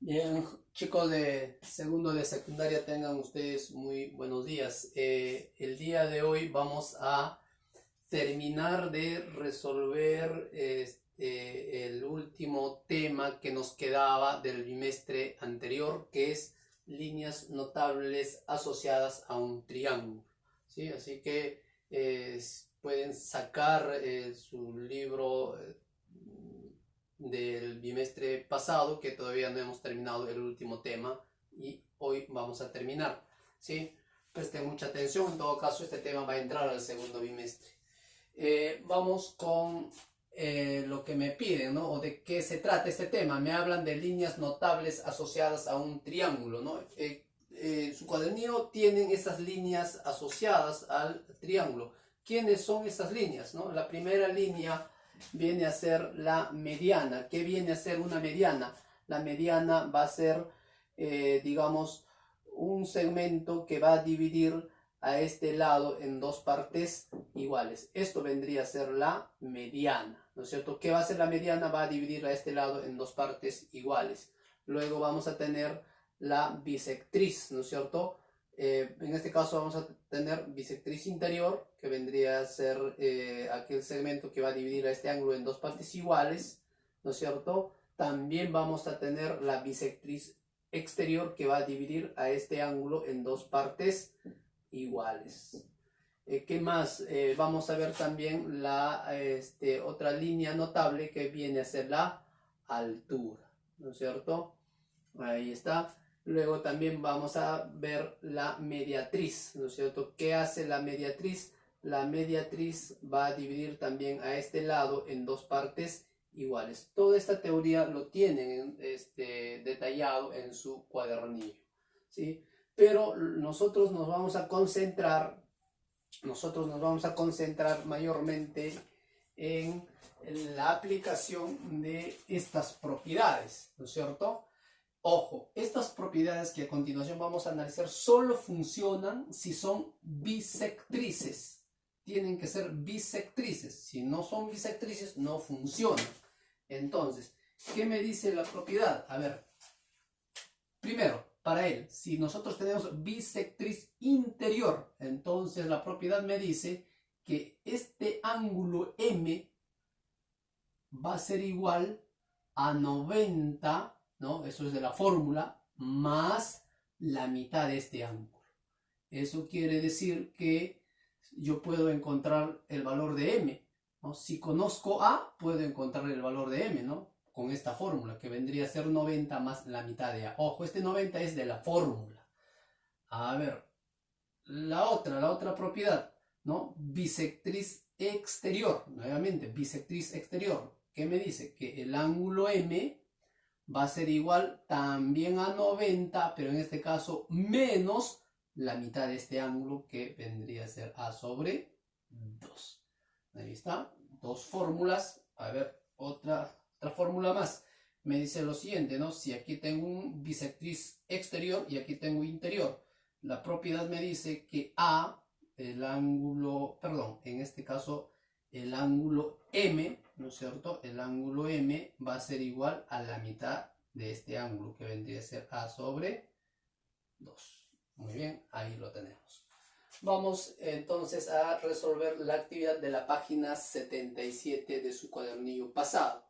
Bien, chicos de segundo de secundaria, tengan ustedes muy buenos días. El día de hoy vamos a terminar de resolver el último tema que nos quedaba del bimestre anterior, que es líneas notables asociadas a un triángulo. ¿Sí? Así que pueden sacar su libro del bimestre pasado, que todavía no hemos terminado el último tema y hoy vamos a terminar. ¿Sí? Presten mucha atención, en todo caso este tema va a entrar al segundo bimestre. Vamos con lo que me piden, ¿no? O de qué se trata este tema. Me hablan de líneas notables asociadas a un triángulo, ¿no? Su cuadernillo tienen esas líneas asociadas al triángulo. ¿Quiénes son esas líneas, no? La primera línea viene a ser la mediana. ¿Qué viene a ser una mediana? La mediana va a ser, digamos, un segmento que va a dividir a este lado en dos partes iguales. Esto vendría a ser la mediana, ¿no es cierto? ¿Qué va a ser la mediana? Va a dividir a este lado en dos partes iguales. Luego vamos a tener la bisectriz, ¿no es cierto? En este caso vamos a tener bisectriz interior, que vendría a ser aquel segmento que va a dividir a este ángulo en dos partes iguales, ¿no es cierto? También vamos a tener la bisectriz exterior, que va a dividir a este ángulo en dos partes iguales. ¿Qué más? Vamos a ver también la otra línea notable, que viene a ser la altura, ¿no es cierto? Ahí está. Luego también vamos a ver la mediatriz, ¿no es cierto? ¿Qué hace la mediatriz? La mediatriz va a dividir también a este lado en dos partes iguales. Toda esta teoría lo tienen detallado en su cuadernillo, ¿sí? Pero nosotros nos vamos a concentrar mayormente en la aplicación de estas propiedades, ¿no es cierto? Ojo, estas propiedades que a continuación vamos a analizar solo funcionan si son bisectrices. Tienen que ser bisectrices. Si no son bisectrices, no funcionan. Entonces, ¿qué me dice la propiedad? A ver, primero, para él, si nosotros tenemos bisectriz interior, entonces la propiedad me dice que este ángulo M va a ser igual a 90, ¿no? Eso es de la fórmula, más la mitad de este ángulo. Eso quiere decir que yo puedo encontrar el valor de M, ¿no? Si conozco A, puedo encontrar el valor de M, ¿no? Con esta fórmula, que vendría a ser 90 más la mitad de A. Ojo, este 90 es de la fórmula. A ver, la otra propiedad, ¿no? Bisectriz exterior, nuevamente, bisectriz exterior. ¿Qué me dice? Que el ángulo M va a ser igual también a 90, pero en este caso menos la mitad de este ángulo, que vendría a ser A sobre 2. Ahí está, dos fórmulas. A ver, otra fórmula más. Me dice lo siguiente, ¿no? Si aquí tengo un bisectriz exterior y aquí tengo interior, la propiedad me dice que A, el ángulo, perdón, en este caso el ángulo M, ¿no es cierto? El ángulo M va a ser igual a la mitad de este ángulo, que vendría a ser A sobre 2. Muy bien, ahí lo tenemos. Vamos entonces a resolver la actividad de la página 77 de su cuadernillo pasado.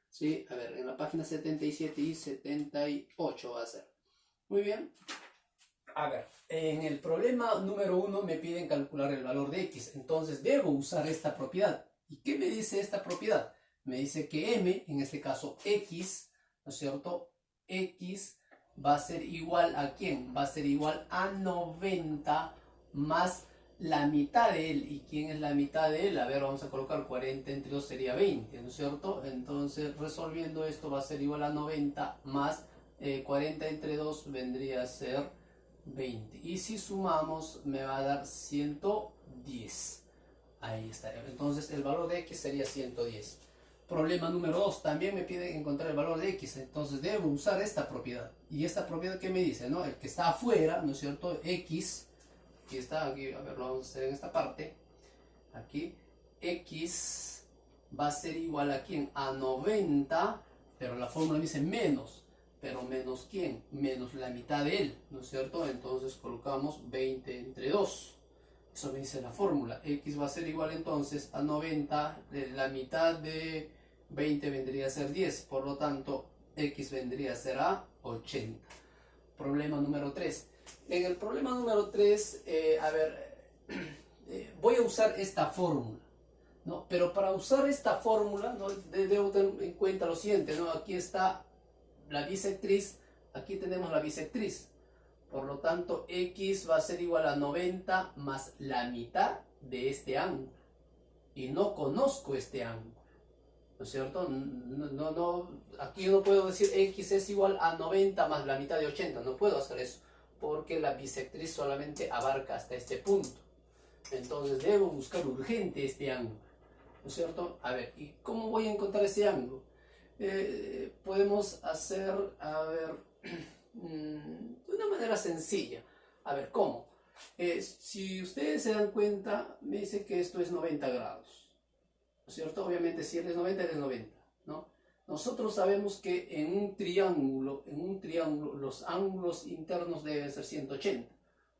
¿Sí? A ver, en la página 77 y 78 va a ser. Muy bien. A ver, en el problema número 1 me piden calcular el valor de x. Entonces debo usar esta propiedad. ¿Y qué me dice esta propiedad? Me dice que m, en este caso x, ¿no es cierto? X va a ser igual a ¿quién? Va a ser igual a 90 más la mitad de él. ¿Y quién es la mitad de él? A ver, vamos a colocar 40 entre 2 sería 20, ¿no es cierto? Entonces, resolviendo esto va a ser igual a 90 más 40 entre 2 vendría a ser 20. Y si sumamos, me va a dar 110. Ahí está. Entonces, el valor de x sería 110. Problema número 2, también me piden encontrar el valor de x, entonces debo usar esta propiedad. Y esta propiedad que me dice, ¿no? El que está afuera, ¿no es cierto? X, que está aquí, a ver, lo vamos a hacer en esta parte. Aquí, x va a ser igual a ¿quién? A 90, pero la fórmula dice menos. pero menos ¿quién? Menos la mitad de él, ¿no es cierto? Entonces colocamos 20 entre 2. Eso me dice la fórmula. X va a ser igual entonces a 90. La mitad de 20 vendría a ser 10. Por lo tanto, X vendría a ser a 80. Problema número 3. En el problema número 3, voy a usar esta fórmula, ¿no? Pero para usar esta fórmula, ¿no? Debo tener en cuenta lo siguiente, ¿no? Aquí está la bisectriz, aquí tenemos la bisectriz. Por lo tanto, X va a ser igual a 90 más la mitad de este ángulo. Y no conozco este ángulo, ¿no es cierto? Aquí no puedo decir X es igual a 90 más la mitad de 80. No puedo hacer eso, porque la bisectriz solamente abarca hasta este punto. Entonces debo buscar urgente este ángulo, ¿no es cierto? A ver, ¿y cómo voy a encontrar ese ángulo? Podemos hacer, de una manera sencilla. A ver, ¿cómo? Si ustedes se dan cuenta, me dice que esto es 90 grados, ¿no es cierto? Obviamente si él es 90, él es 90, ¿no? Nosotros sabemos que en un triángulo, los ángulos internos deben ser 180.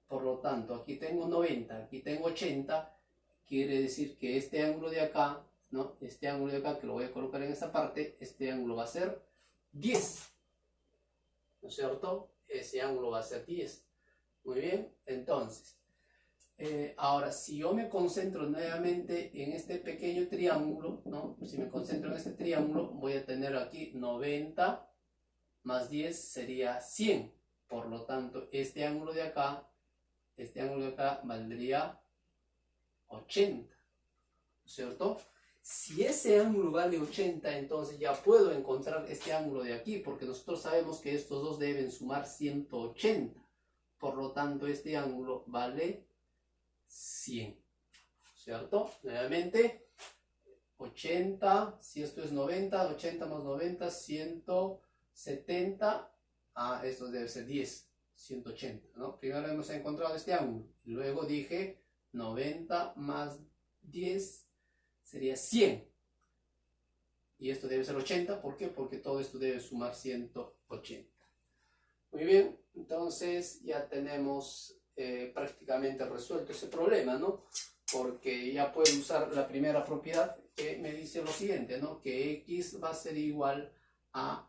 Por lo tanto, aquí tengo 90, aquí tengo 80, quiere decir que este ángulo de acá, ¿no? Este ángulo de acá, que lo voy a colocar en esta parte, este ángulo va a ser 10, ¿no es cierto? Ese ángulo va a ser 10. Muy bien, entonces, ahora si yo me concentro nuevamente en este pequeño triángulo, ¿no? Si me concentro en este triángulo, voy a tener aquí 90 más 10 sería 100. Por lo tanto, este ángulo de acá valdría 80, ¿no es cierto? Si ese ángulo vale 80, entonces ya puedo encontrar este ángulo de aquí, porque nosotros sabemos que estos dos deben sumar 180. Por lo tanto, este ángulo vale 100, ¿cierto? Nuevamente, 80, si esto es 90, 80 más 90, 170. Esto debe ser 10, 180, ¿no? Primero hemos encontrado este ángulo, luego dije 90 más 10 sería 100. Y esto debe ser 80, ¿por qué? Porque todo esto debe sumar 180. Muy bien, entonces ya tenemos prácticamente resuelto ese problema, ¿no? Porque ya puedo usar la primera propiedad que me dice lo siguiente, ¿no? Que X va a ser igual a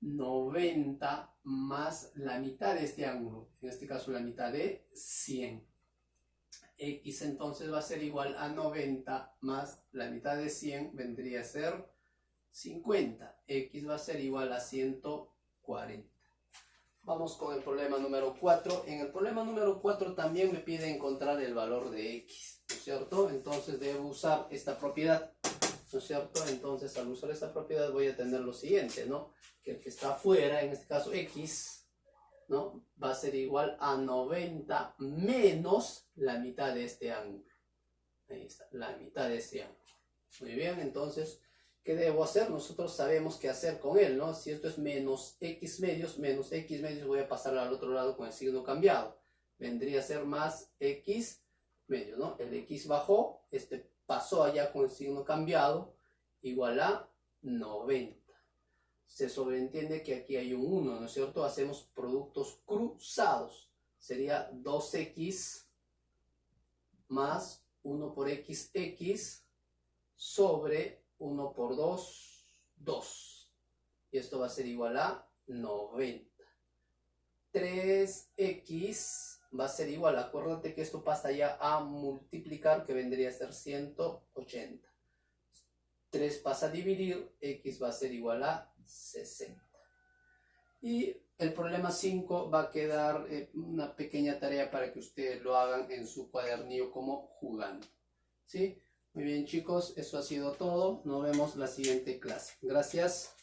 90 más la mitad de este ángulo, en este caso la mitad de 100. X entonces va a ser igual a 90 más la mitad de 100, vendría a ser 50. X va a ser igual a 140. Vamos con el problema número 4. En el problema número 4 también me pide encontrar el valor de X, ¿no es cierto? Entonces debo usar esta propiedad, ¿no es cierto? Entonces al usar esta propiedad voy a tener lo siguiente, ¿no? Que el que está afuera, en este caso X, ¿no? Va a ser igual a 90 menos la mitad de este ángulo. Ahí está, la mitad de este ángulo. Muy bien, entonces, ¿qué debo hacer? Nosotros sabemos qué hacer con él, ¿no? Si esto es menos x medios, voy a pasar al otro lado con el signo cambiado. Vendría a ser más x medios, ¿no? El x bajó, este pasó allá con el signo cambiado, igual a 90. Se sobreentiende que aquí hay un 1, ¿no es cierto? Hacemos productos cruzados. Sería 2x más 1 por x sobre 1 por 2, 2. Y esto va a ser igual a 90. 3x va a ser igual, acuérdate que esto pasa ya a multiplicar, que vendría a ser 180. 3 pasa a dividir, x va a ser igual a 60. Y el problema 5 va a quedar una pequeña tarea para que ustedes lo hagan en su cuadernillo como jugando. ¿Sí? Muy bien chicos, eso ha sido todo. Nos vemos la siguiente clase. Gracias.